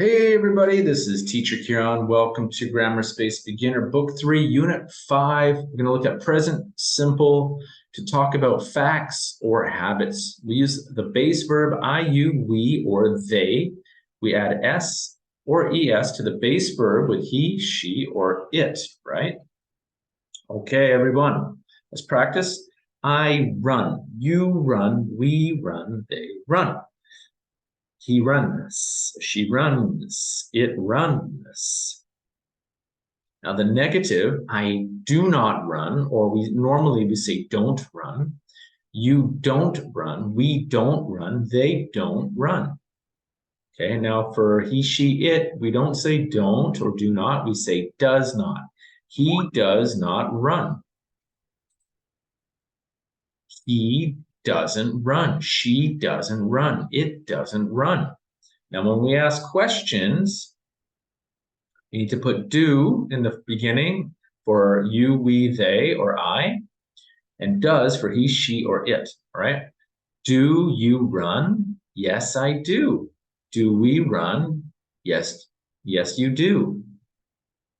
Hey everybody, this is Teacher Kieran. Welcome to Grammar Space Beginner Book 3, Unit 5. We're going to look at present simple to talk about facts or habits. We use the base verb I, you, we, or they. We add s or es to the base verb with he, she, or it, right? Okay, everyone, let's practice. I run, you run, we run, they run. He runs, she runs, it runs. Now the negative, I do not run, or we say don't run. You don't run, we don't run, they don't run. Okay, now for he, she, it, we don't say don't or do not, we say does not. He does not run. He doesn't run. She doesn't run. It doesn't run. Now, when we ask questions, you need to put do in the beginning for you, we, they, or I, and does for he, she, or it, all right? Do you run? Yes, I do. Do we run? Yes, yes, you do.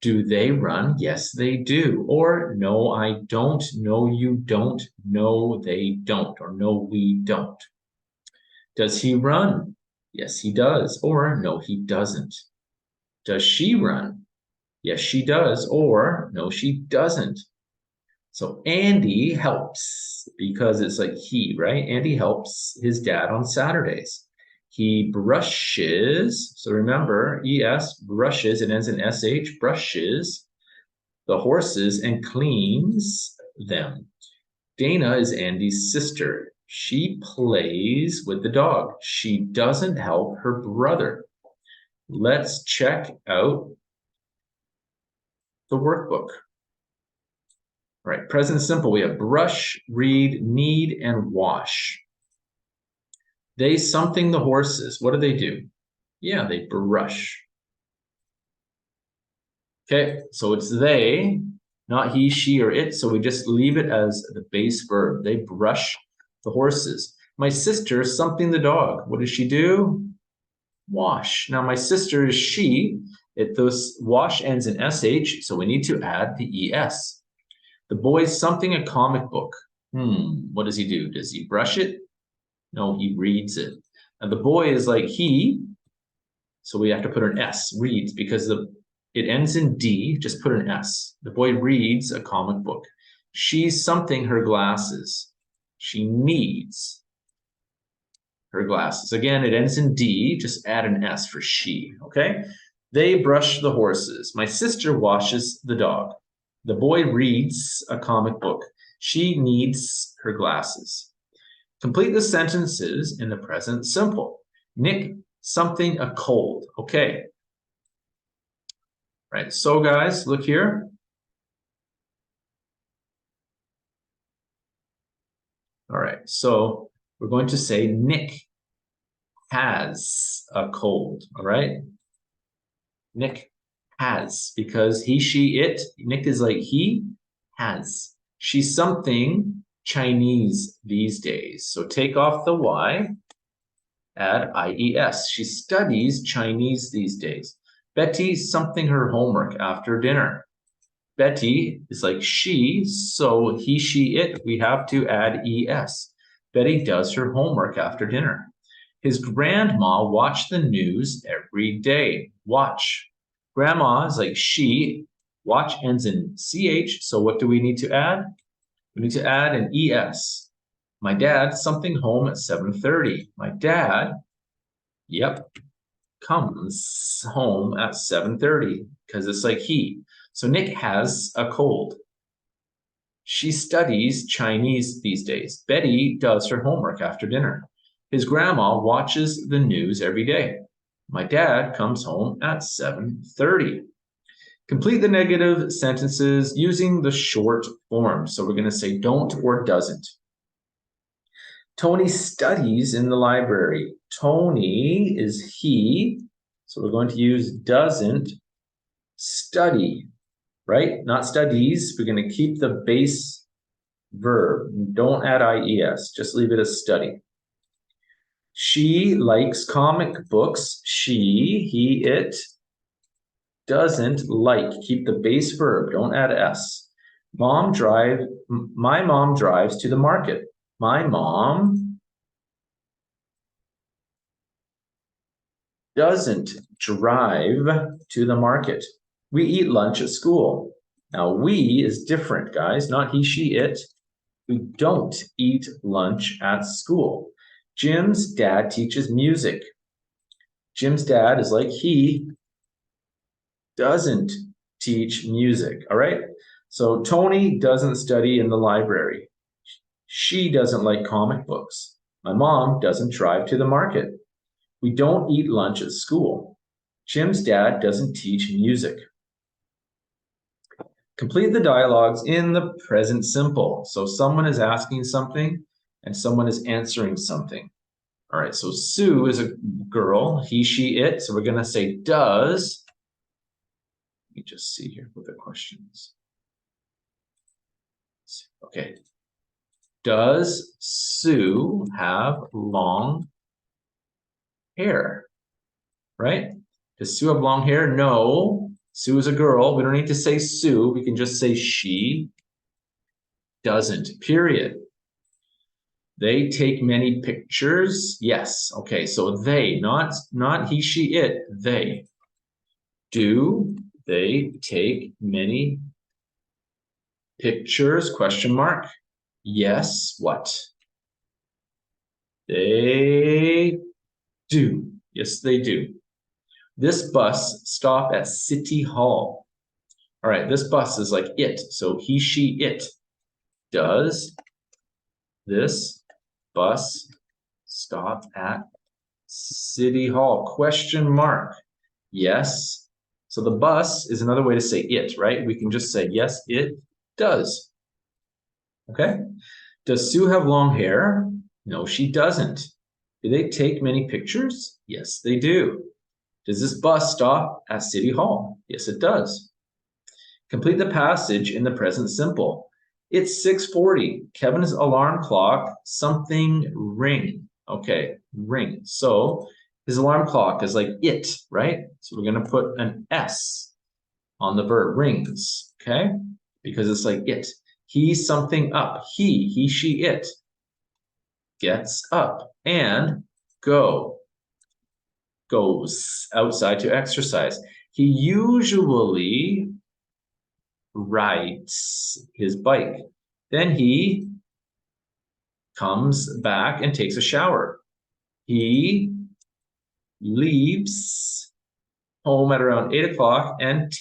Do they run? Yes, they do. Or no, I don't. No, you don't. No, they don't. Or no, we don't. Does he run? Yes, he does. Or no, he doesn't. Does she run? Yes, she does. Or no, she doesn't. So Andy helps because it's like he, right? Andy helps his dad on Saturdays. He brushes. So remember, es, brushes, it ends in sh, brushes the horses and cleans them. Dana is Andy's sister. She plays with the dog. She doesn't help her brother. Let's check out the workbook. All right, present simple. We have brush, read, knead, and wash. They something the horses. What do? Yeah, they brush. Okay, so it's they, not he, she, or it. So we just leave it as the base verb. They brush the horses. My sister something the dog. What does she do? Wash. Now my sister is she. Those wash ends in sh, so we need to add the es. The boy's something a comic book. What does he do? Does he brush it? No, he reads it. And the boy is like he, so we have to put an S, reads, because it ends in D, just put an S. The boy reads a comic book. She's something her glasses. She needs her glasses. Again, it ends in D, just add an S for she, okay? They brush the horses. My sister washes the dog. The boy reads a comic book. She needs her glasses. Complete the sentences in the present simple. Nick, something a cold. Okay. Right. So guys, look here. All right. So we're going to say Nick has a cold. All right. Nick has, because he, she, it. Nick is like he has. She's something Chinese these days. So take off the Y, add IES. She studies Chinese these days. Betty's something her homework after dinner. Betty is like she, so he, she, it. We have to add ES. Betty does her homework after dinner. His grandma watched the news every day. Watch. Grandma is like she. Watch ends in CH, so what do we need to add? We need to add an ES. My dad, something home at 7:30. My dad, yep, comes home at 7:30 because it's like he. So Nick has a cold. She studies Chinese these days. Betty does her homework after dinner. His grandma watches the news every day. My dad comes home at 7:30. Complete the negative sentences using the short form. So we're going to say don't or doesn't. Tony studies in the library. Tony is he, so we're going to use doesn't study, right? Not studies. We're going to keep the base verb. Don't add IES. Just leave it as study. She likes comic books. She, he, it doesn't like. Keep the base verb. Don't add s. My mom drives to the market. My mom doesn't drive to the market. We eat lunch at school. Now, we is different, guys, not he, she, it. We don't eat lunch at school. Jim's dad teaches music. Jim's dad is like he doesn't teach music, all right? So Tony doesn't study in the library. She doesn't like comic books. My mom doesn't drive to the market. We don't eat lunch at school. Jim's dad doesn't teach music. Complete the dialogues in the present simple. So someone is asking something and someone is answering something. All right, so Sue is a girl, he, she, it. So we're going to say does. Let me just see here with the questions. Okay. Does Sue have long hair? Right? Does Sue have long hair? No. Sue is a girl. We don't need to say Sue. We can just say she doesn't, period. They take many pictures. Yes. Okay, so they, not he, she, it, they. Do they take many pictures? Question mark. Yes. What? They do. Yes, they do. This bus stop at City Hall. All right, this bus is like it. So he, she, it. Does this bus stop at City Hall? Question mark. Yes. So the bus is another way to say it, right? We can just say, yes, it does. Okay. Does Sue have long hair? No, she doesn't. Do they take many pictures? Yes, they do. Does this bus stop at City Hall? Yes, it does. Complete the passage in the present simple. It's 6:40. Kevin's alarm clock, something ring. Okay, ring. So his alarm clock is like it, right? So we're going to put an S on the verb rings, okay? Because it's like it. He's something up. He, she, it gets up and goes outside to exercise. He usually rides his bike. Then he comes back and takes a shower. He leaves home at around 8 o'clock and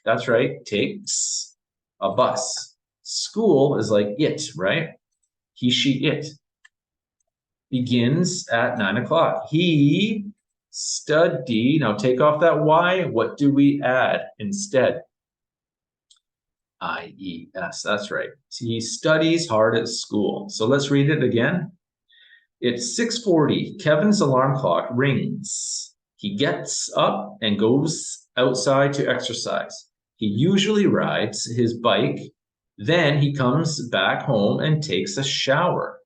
that's right, takes a bus. School is like it, right? He, she, it begins at 9 o'clock. He study. Now take off that Y. What do we add instead? IES. That's right. So he studies hard at school. So let's read it again. It's 6:40. Kevin's alarm clock rings. He gets up and goes outside to exercise. He usually rides his bike. Then he comes back home and takes a shower.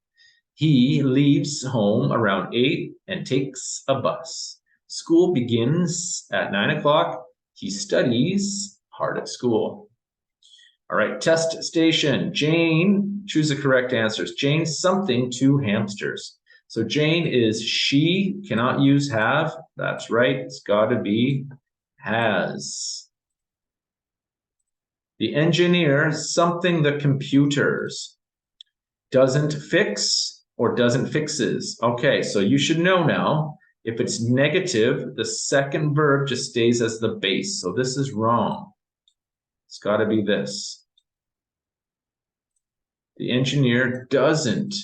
He leaves home around 8 and takes a bus. School begins at 9 o'clock. He studies hard at school. All right, test station. Jane, choose the correct answers. Jane's something to hamsters. So Jane is she, cannot use have. That's right, it's got to be has. The engineer, something the computers. Doesn't fix or doesn't fixes. Okay, so you should know now, if it's negative, the second verb just stays as the base. So this is wrong. It's got to be this. The engineer doesn't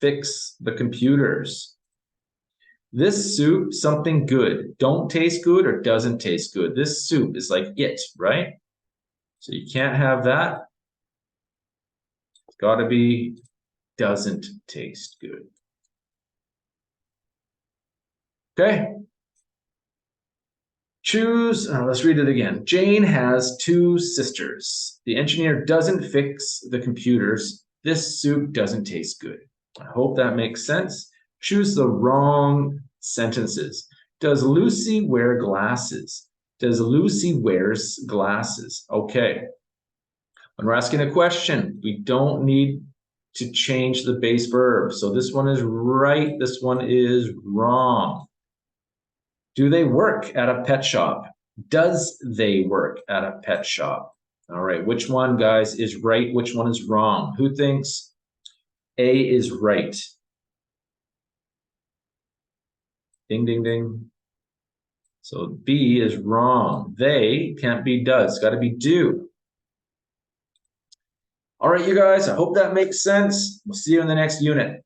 fix the computers. This soup, something good. Don't taste good or doesn't taste good. This soup is like it, right? So you can't have that. It's got to be doesn't taste good. Okay. Choose, let's read it again. Jane has 2 sisters. The engineer doesn't fix the computers. This soup doesn't taste good. I hope that makes sense. Choose the wrong sentences. Does Lucy wear glasses? Does Lucy wears glasses? Okay. When we're asking a question, we don't need to change the base verb. So this one is right, this one is wrong. Do they work at a pet shop? Does they work at a pet shop? All right, which one, guys, is right? Which one is wrong? Who thinks A is right? Ding, ding, ding. So B is wrong. They can't be does, got to be do. All right, you guys, I hope that makes sense. We'll see you in the next unit.